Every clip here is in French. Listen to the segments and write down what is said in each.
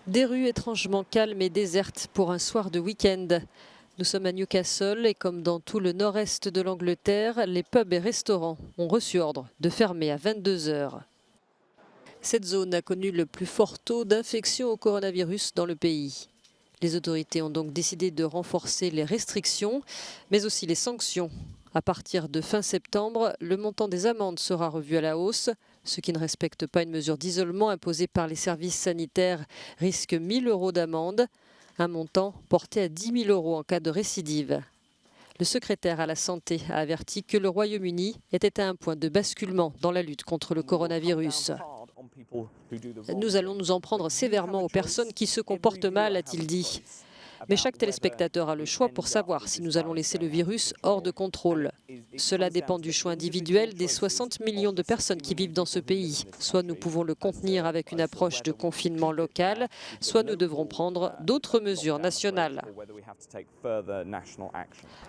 Des rues étrangement calmes et désertes pour un soir de week-end. Nous sommes à Newcastle et comme dans tout le nord-est de l'Angleterre, les pubs et restaurants ont reçu ordre de fermer à 22 h. Cette zone a connu le plus fort taux d'infection au coronavirus dans le pays. Les autorités ont donc décidé de renforcer les restrictions, mais aussi les sanctions. À partir de fin septembre, le montant des amendes sera revu à la hausse. Ceux qui ne respectent pas une mesure d'isolement imposée par les services sanitaires risquent 1 000 € d'amende, un montant porté à 10 000 € en cas de récidive. Le secrétaire à la Santé a averti que le Royaume-Uni était à un point de basculement dans la lutte contre le coronavirus. Nous allons nous en prendre sévèrement aux personnes qui se comportent mal, a-t-il dit. Mais chaque téléspectateur a le choix pour savoir si nous allons laisser le virus hors de contrôle. Cela dépend du choix individuel des 60 millions de personnes qui vivent dans ce pays. Soit nous pouvons le contenir avec une approche de confinement local, soit nous devrons prendre d'autres mesures nationales.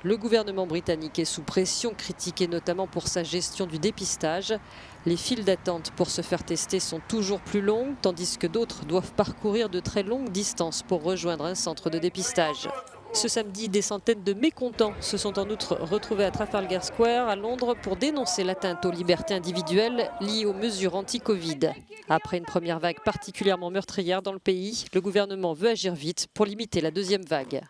Le gouvernement britannique est sous pression, critiqué notamment pour sa gestion du dépistage. Les files d'attente pour se faire tester sont toujours plus longues, tandis que d'autres doivent parcourir de très longues distances pour rejoindre un centre de dépistage. Ce samedi, des centaines de mécontents se sont en outre retrouvés à Trafalgar Square à Londres pour dénoncer l'atteinte aux libertés individuelles liées aux mesures anti-Covid. Après une première vague particulièrement meurtrière dans le pays, le gouvernement veut agir vite pour limiter la deuxième vague.